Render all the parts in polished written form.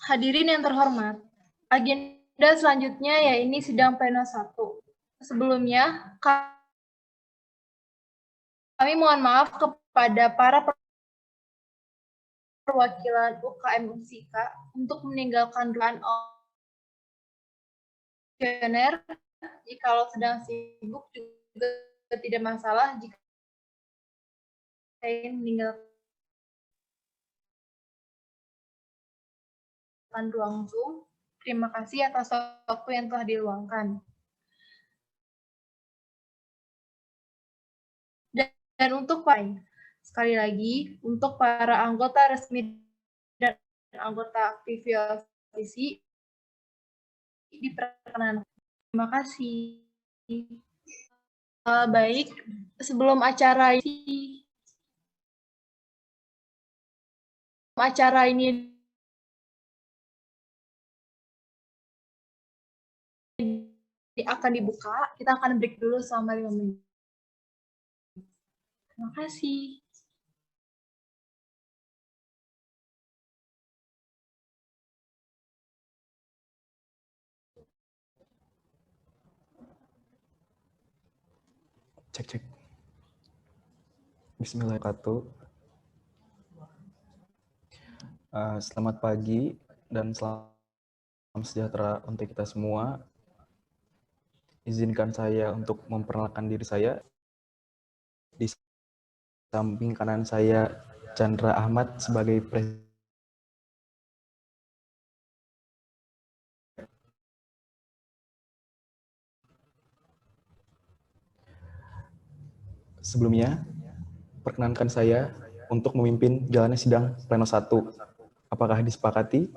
Hadirin yang terhormat, agenda selanjutnya yaitu sidang pleno 1. Sebelumnya, kami mohon maaf kepada para perwakilan UKM Unsika untuk meninggalkan ruangan audisioner. Jikalau sedang sibuk juga tidak masalah jika ingin meninggalkan ruang Zoom. Terima kasih atas waktu yang telah diluangkan. Dan untuk sekali lagi, untuk para anggota resmi dan anggota aktif YLCC, diperkenankan. Terima kasih. Baik, sebelum acara ini akan dibuka, kita akan break dulu selama 5 menit. Terima kasih. Cek. Bismillahirrahmanirrahim. Selamat pagi dan salam sejahtera untuk kita semua. Izinkan saya untuk memperkenalkan diri saya. Di samping kanan saya Chandra Ahmad sebagai presiden. Sebelumnya, perkenankan saya untuk memimpin jalannya sidang pleno 1. Apakah disepakati?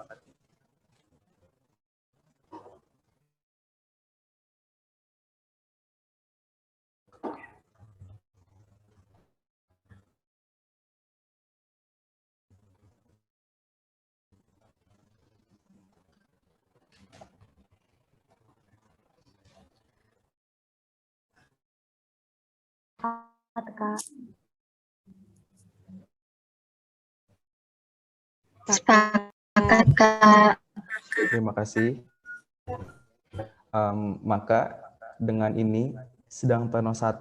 Sepakat, Kak. Terima kasih. Maka dengan ini sidang pleno 1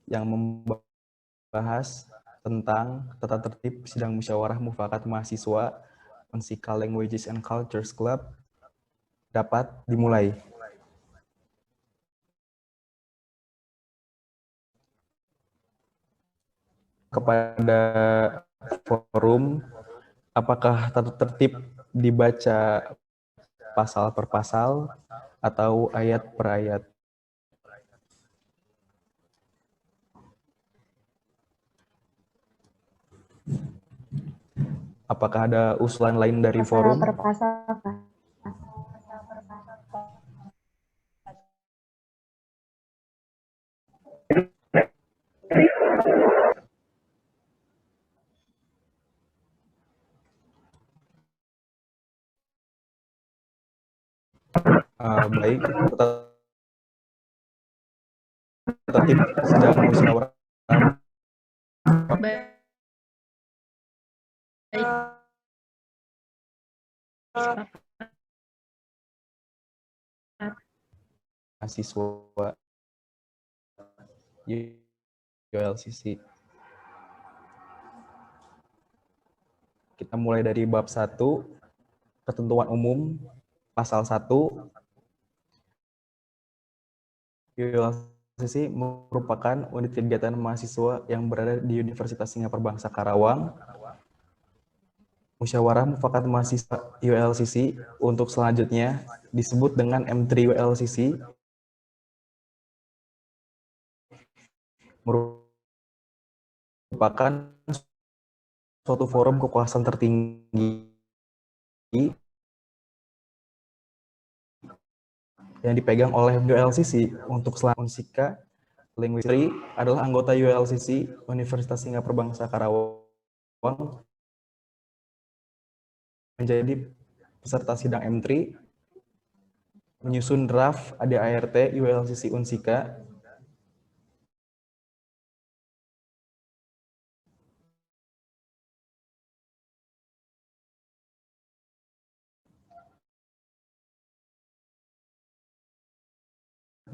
yang membahas tentang tata tertib sidang musyawarah mufakat mahasiswa Unsika Languages and Cultures Club dapat dimulai. Kepada forum, apakah tata tertib dibaca pasal per pasal atau ayat per ayat? Apakah ada usulan lain dari forum? Per pasal, Kak. Baik, tertib sidang musyawarah. Baik. Mahasiswa YLCC. Kita mulai dari bab 1, ketentuan umum, pasal 1. YLCC merupakan unit kegiatan mahasiswa yang berada di Universitas Singapura Bangsa Karawang. Musyawarah Mufakat Mahasiswa YLCC untuk selanjutnya disebut dengan M3 YLCC, merupakan suatu forum kekuasaan tertinggi yang dipegang oleh ULCC. Untuk selanjutnya, Unsika Linguistry adalah anggota ULCC Universitas Singapura Bangsa Karawang, menjadi peserta sidang M3, menyusun draft ADART ULCC Unsika,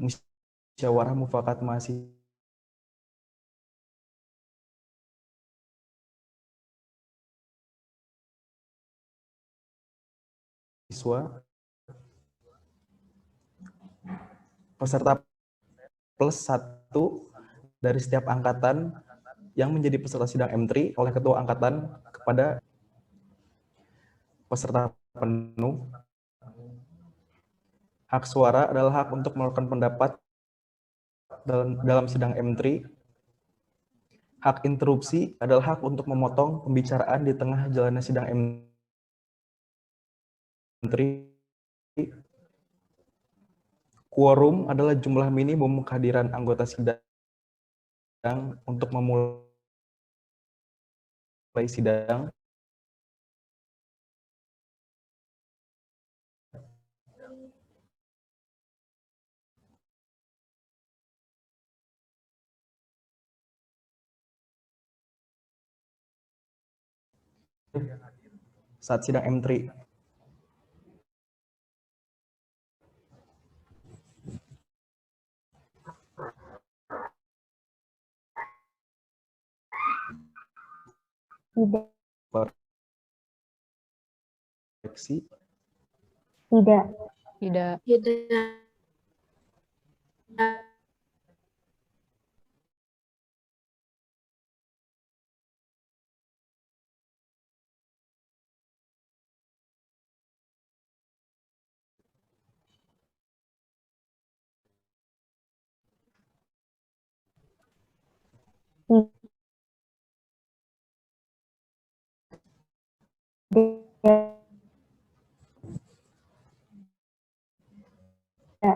musyawarah mufakat mahasiswa peserta plus 1 dari setiap angkatan yang menjadi peserta sidang M3 oleh ketua angkatan kepada peserta penuh. Hak suara adalah hak untuk mengeluarkan pendapat dalam sidang M3. Hak interupsi adalah hak untuk memotong pembicaraan di tengah jalannya sidang M3. Quorum adalah jumlah minimum kehadiran anggota sidang untuk memulai sidang. Saat sidang M3. Tidak. Koreksi. Tidak. Tidak. Tidak.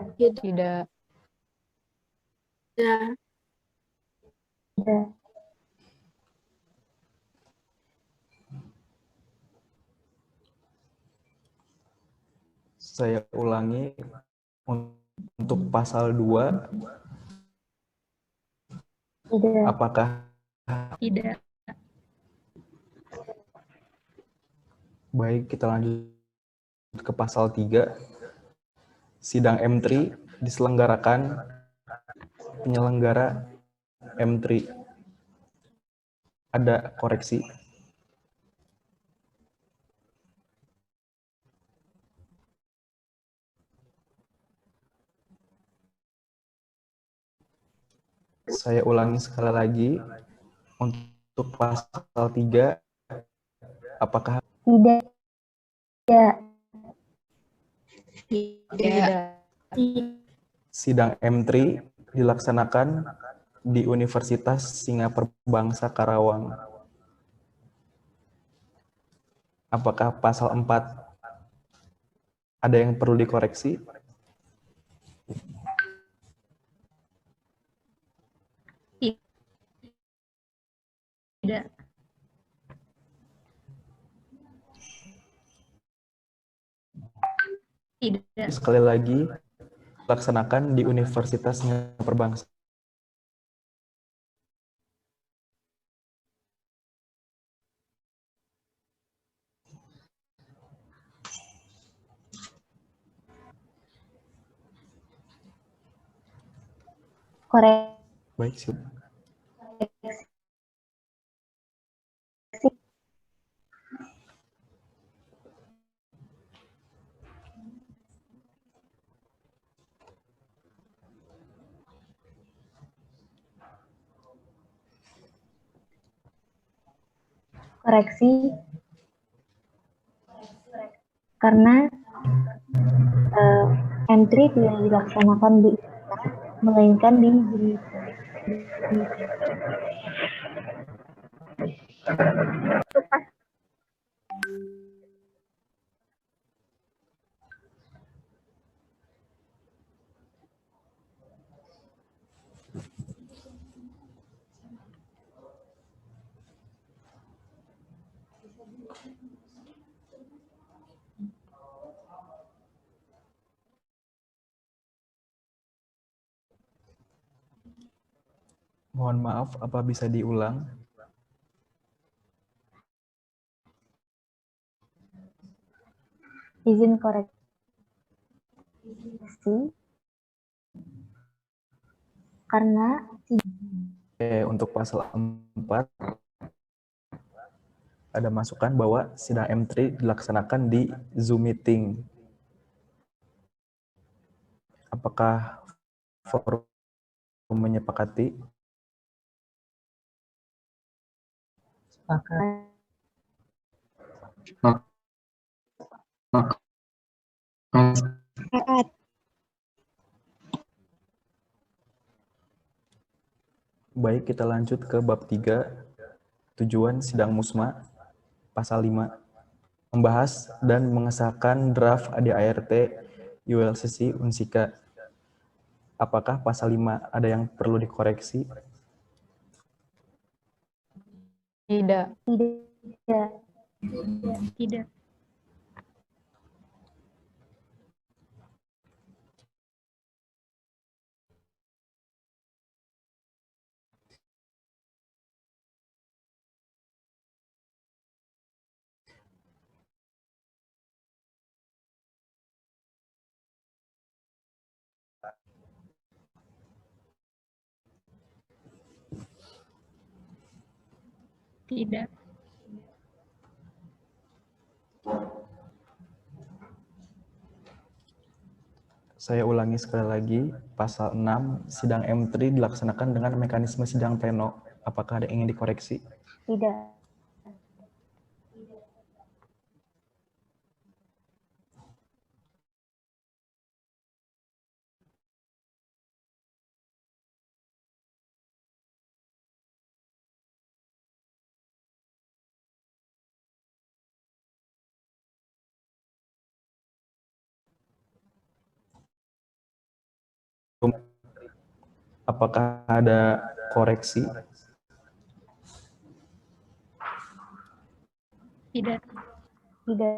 Tidak. Tidak. Saya ulangi untuk pasal 2. Tidak. Apakah Tidak. baik, kita lanjut ke pasal 3. Sidang M3 diselenggarakan penyelenggara M3. Ada koreksi? Saya ulangi sekali lagi untuk pasal 3. Apakah Tidak. Tidak. sidang M3 dilaksanakan di Universitas Singapura Bangsa Karawang? Apakah pasal 4 ada yang perlu dikoreksi? Tidak. Tidak. Sekali lagi, dilaksanakan di Universitas Singapura Bangsa. Baik, silakan. Koreksi. Karena M3 tidak dilaksanakan di melainkan di Mohon maaf, apa bisa diulang? izin koreksi. karena Untuk pasal 4 ada masukan bahwa sidang M3 dilaksanakan di Zoom meeting. Apakah forum menyepakati? Baik, kita lanjut ke bab 3, tujuan sidang musma, pasal 5. Membahas dan mengesahkan draft ADART ULCC Unsika. Apakah pasal 5 ada yang perlu dikoreksi? Tidak. tidak Tidak. Tidak. Saya ulangi sekali lagi, pasal 6, sidang M3 dilaksanakan dengan mekanisme sidang pleno. Apakah ada yang ingin dikoreksi? tidak Apakah ada koreksi? Tidak. tidak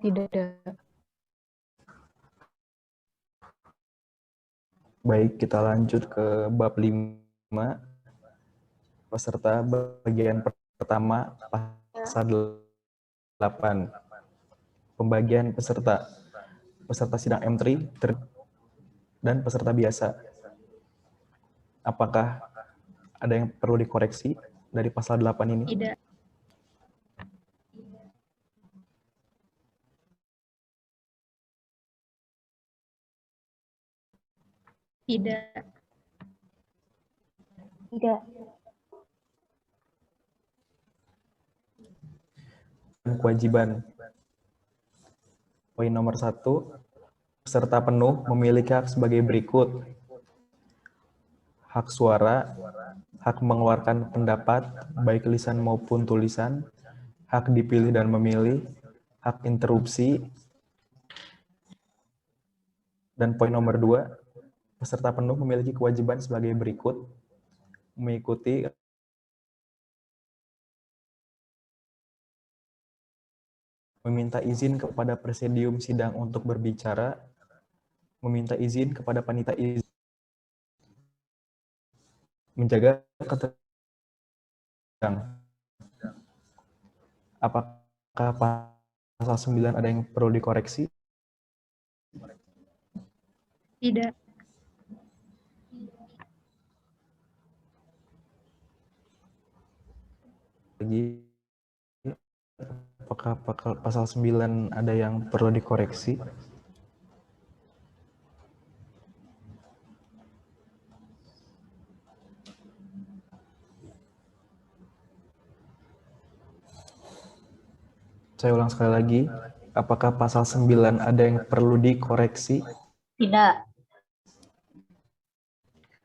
Tidak. Baik, kita lanjut ke bab 5, peserta bagian pertama, pasal 8. Pembagian peserta. Peserta sidang M3 dan peserta biasa. Apakah ada yang perlu dikoreksi dari pasal 8 ini? Tidak. Tidak. tidak Kewajiban. Poin nomor 1, peserta penuh memiliki hak sebagai berikut. Hak suara, hak mengeluarkan pendapat, baik lisan maupun tulisan, hak dipilih dan memilih, hak interupsi, dan poin nomor 2, peserta penuh memiliki kewajiban sebagai berikut, mengikuti meminta izin kepada presidium sidang untuk berbicara, meminta izin kepada panitia izin, menjaga ketertiban. Apakah pasal 9 ada yang perlu dikoreksi? Tidak. Lagi, apakah pasal 9 ada yang perlu dikoreksi? Saya ulang sekali lagi, apakah pasal 9 ada yang perlu dikoreksi? tidak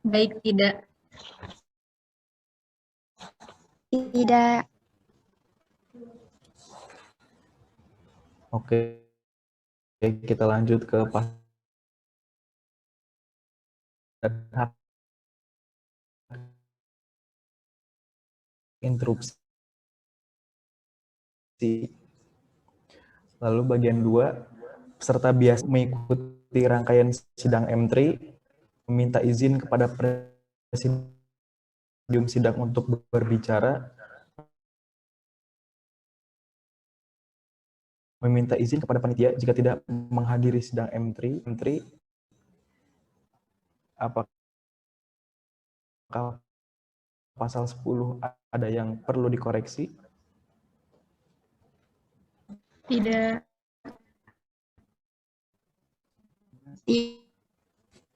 Baik, tidak. tidak Oke, kita lanjut ke pasal hak interupsi. Lalu bagian 2, peserta biasa mengikuti rangkaian sidang M3, meminta izin kepada presidium sidang untuk berbicara, meminta izin kepada panitia jika tidak menghadiri sidang M3, Apakah pasal 10 ada yang perlu dikoreksi? Tidak.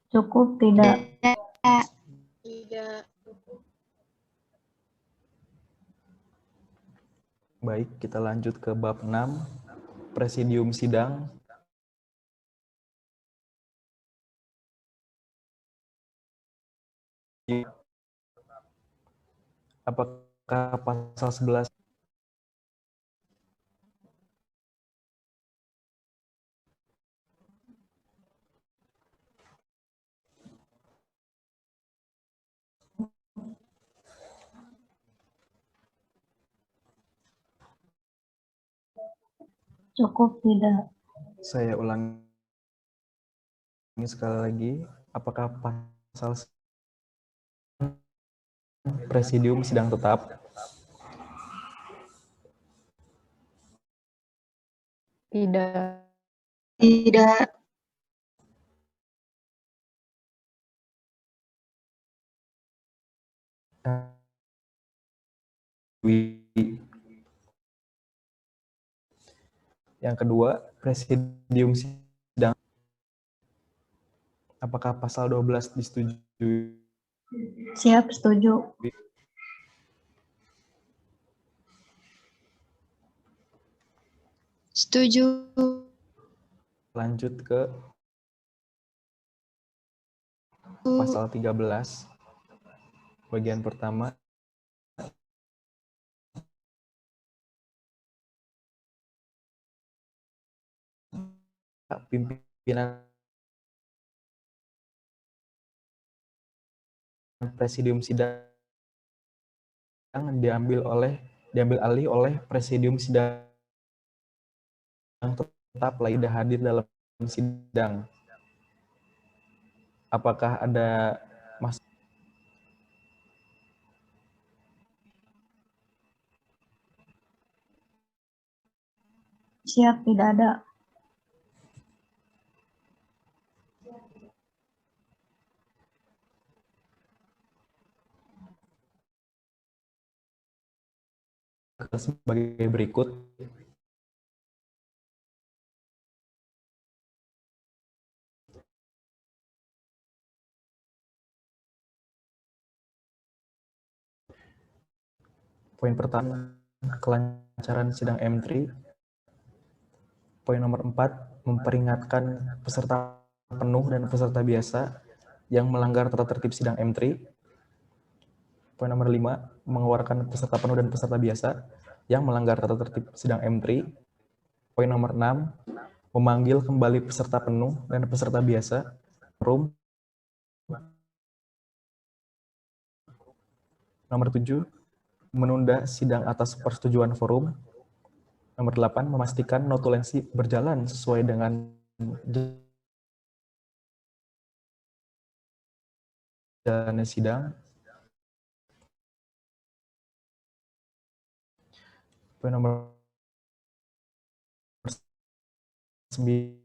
Cukup tidak. Tidak. Baik, kita lanjut ke bab 6, Presidium Sidang. Apakah pasal 11 Cukup tidak. saya ulangi sekali lagi, apakah pasal Presidium Sidang Tetap? Tidak. Tidak. Yang kedua, Presidium Sidang. Apakah pasal 12 disetujui? Siap, setuju. Setuju. Lanjut ke pasal 13, bagian pertama. Pimpinan Presidium Sidang diambil alih oleh Presidium Sidang Tetap lagi tidak hadir dalam sidang. Apakah ada Siap, tidak ada. sebagai berikut? Poin pertama, kelancaran sidang M3. Poin nomor 4, memperingatkan peserta penuh dan peserta biasa yang melanggar tata tertib sidang M3. Poin nomor 5, mengeluarkan peserta penuh dan peserta biasa yang melanggar tata tertib sidang M3. Poin nomor 6, memanggil kembali peserta penuh dan peserta biasa room. Nomor 7, menunda sidang atas persetujuan forum. Nomor 8, memastikan notulensi berjalan sesuai dengan jalannya sidang. Poin nomor 9,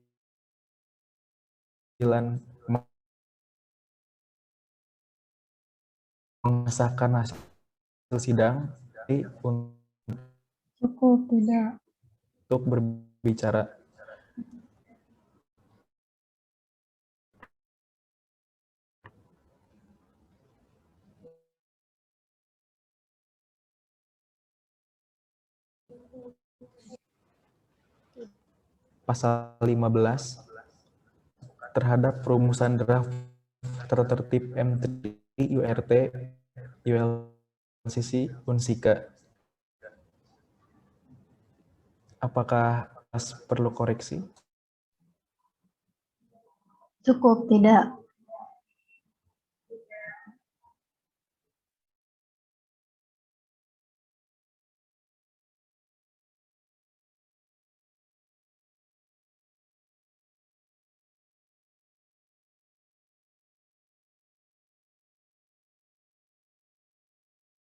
mengesahkan hasil sidang Cukup tidak. untuk berbicara. Pasal 15, terhadap perumusan draft tata tertib M3 URT ULCC Unsika. Apakah perlu koreksi? Cukup tidak.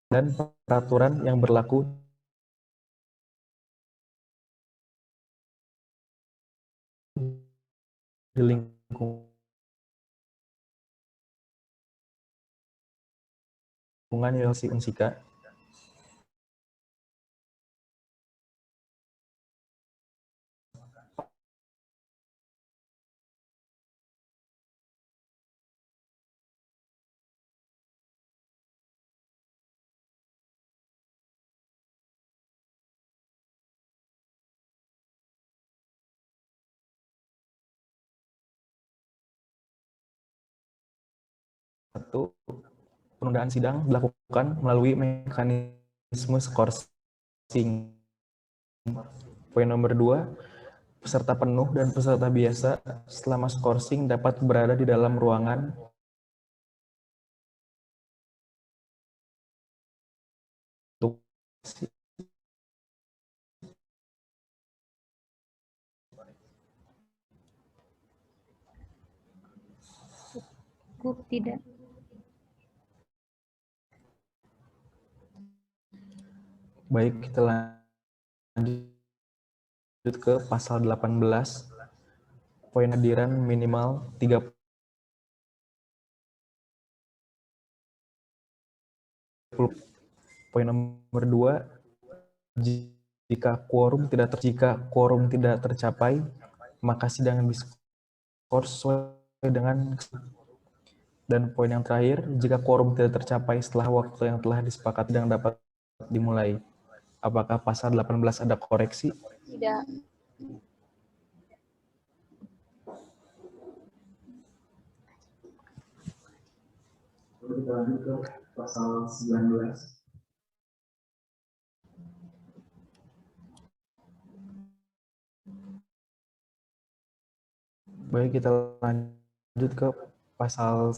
Dan peraturan yang berlaku di lingkungan dukungan Yelsi Unsika. Satu, penundaan sidang dilakukan melalui mekanisme skorsing. Poin nomor 2, peserta penuh dan peserta biasa selama skorsing dapat berada di dalam ruangan untuk Cukup tidak. baik, kita lanjut ke pasal 18. Poin hadiran minimal 30. Poin nomor 2, jika quorum tidak tercapai, maka sidang diskors sesuai dengan. Dan poin yang terakhir, jika quorum tidak tercapai setelah waktu yang telah disepakati sidang dapat dimulai. Apakah pasal 18 ada koreksi? Tidak. Kita lanjut ke pasal 19. Baik, kita lanjut ke pasal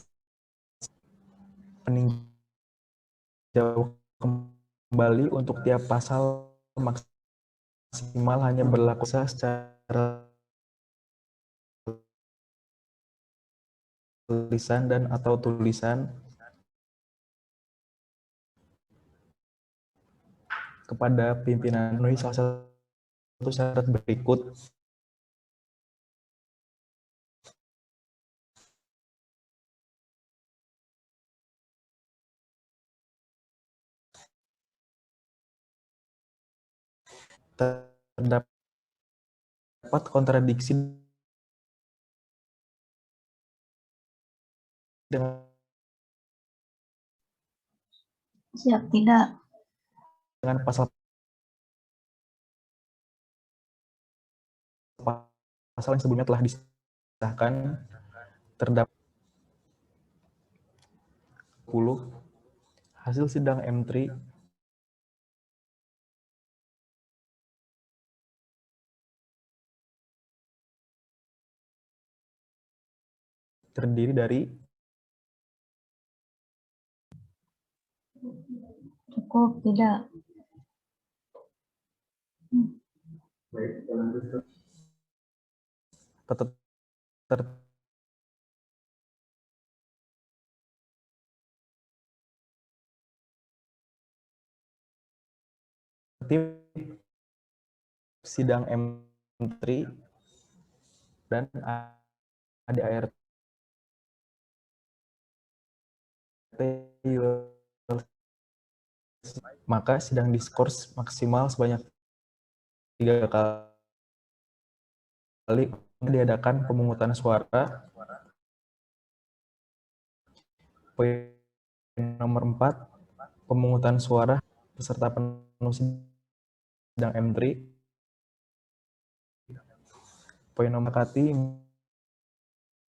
peninjau kembali untuk tiap pasal maksimal hanya berlaku secara tulisan dan atau tulisan kepada pimpinan memenuhi salah satu syarat berikut. Terdapat kontradiksi dengan Siap, tidak. pasal yang sebelumnya telah disahkan. Terdapat 10 hasil sidang M3 terdiri dari Cukup, tidak. baik, kita lanjut ke tertib sidang M3 dan ADART maka sidang diskors maksimal sebanyak 3 kali diadakan pemungutan suara. Poin nomor 4, pemungutan suara peserta penuh sidang M3. Poin nomor kati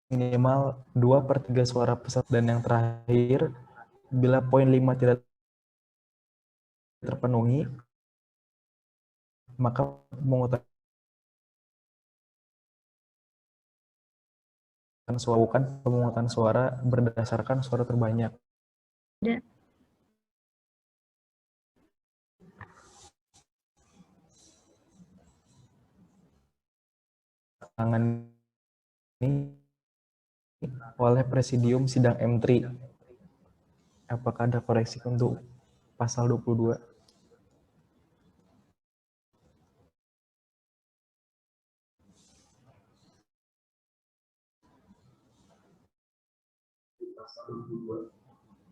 minimal 2/3 suara peserta. Dan yang terakhir, bila poin 5 tidak terpenuhi, maka pemungutan suara berdasarkan suara terbanyak. Tidak. Tangan ini oleh Presidium Sidang M3. Apakah ada koreksi untuk pasal 22?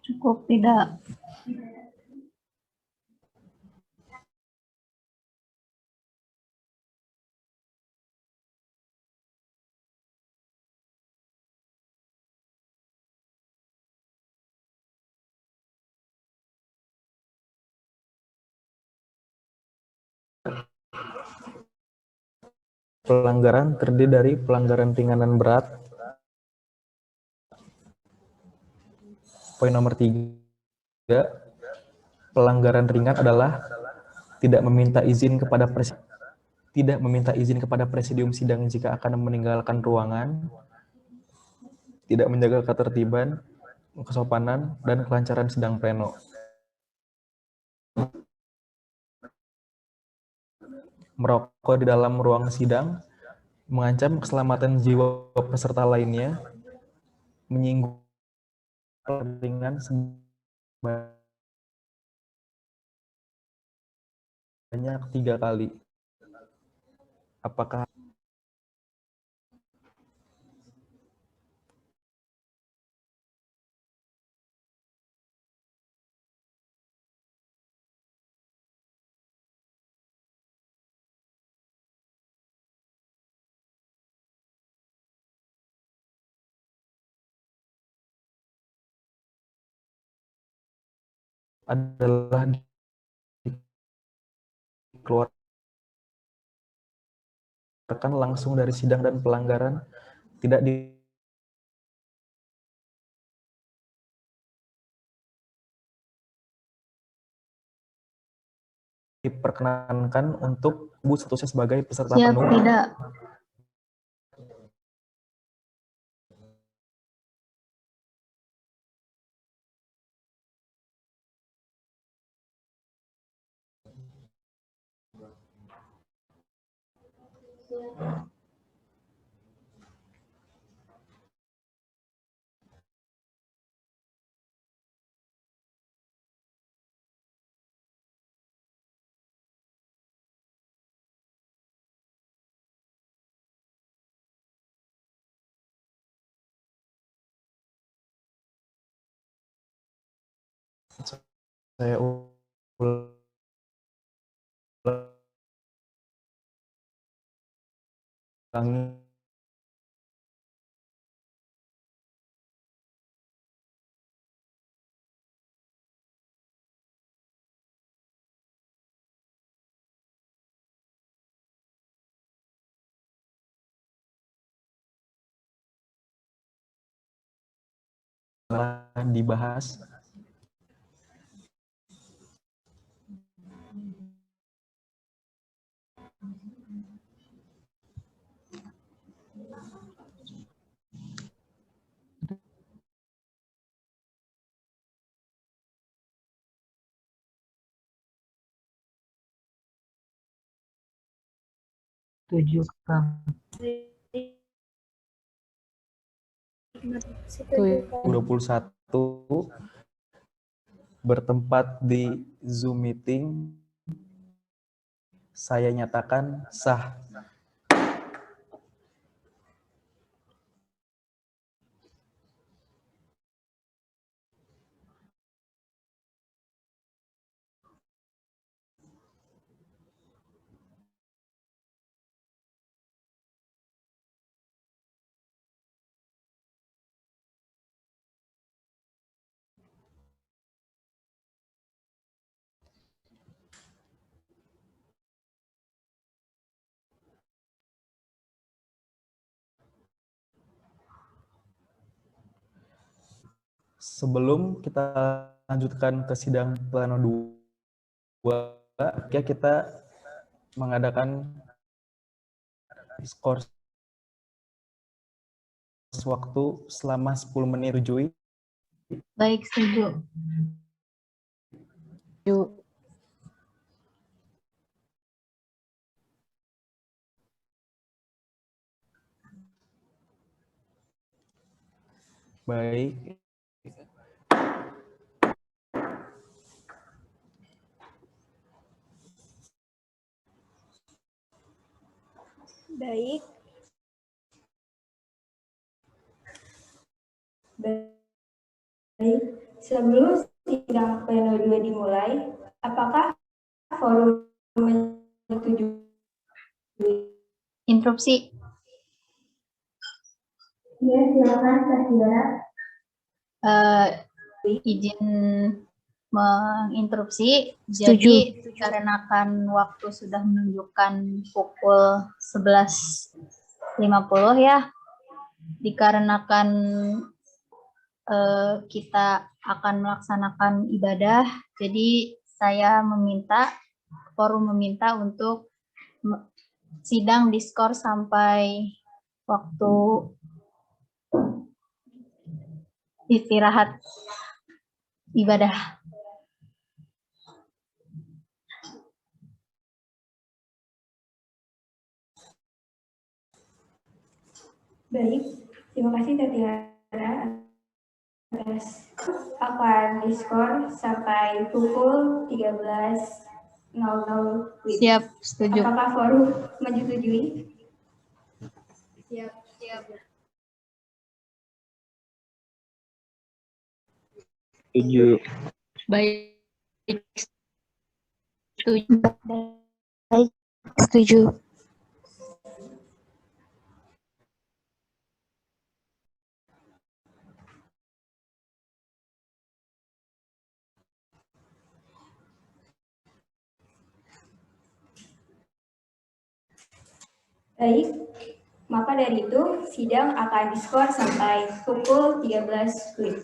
Cukup tidak. Pelanggaran terdiri dari pelanggaran ringan dan berat. Poin nomor 3, pelanggaran ringan adalah tidak meminta izin kepada presidium sidang jika akan meninggalkan ruangan, tidak menjaga ketertiban, kesopanan, dan kelancaran sidang pleno. Merokok di dalam ruang sidang mengancam keselamatan jiwa peserta lainnya, menyinggung ringan sebanyak 3 kali. Apakah adalah dikeluarkan langsung dari sidang dan pelanggaran tidak diperkenankan untuk sebut statusnya sebagai peserta Siap penuh. tidak. Saya ulangi. Dibahas. Tujuh Kang. 21 bertempat di Zoom meeting. Saya nyatakan sah. Sebelum kita lanjutkan ke sidang pleno 2, kita mengadakan skor waktu selama 10 menit. Rujui. Baik, setuju. Baik. Baik. Baik. Sebelum sidang pleno 2 dimulai, apakah forum menyetujui? Interupsi. Ya, silakan Saudara. Izin menginterupsi. Setuju. Jadi dikarenakan waktu sudah menunjukkan pukul 11.50 ya. Dikarenakan kita akan melaksanakan ibadah, jadi saya meminta, forum meminta untuk sidang diskors sampai waktu istirahat ibadah. Baik, terima kasih Tatiana atas akan diskor sampai pukul 13.00. Siap, setuju. Apakah forum menyetujui? Siap. Setuju. Baik, setuju. Baik, setuju. Baik, maka dari itu sidang akan diskor sampai pukul 13 WIB.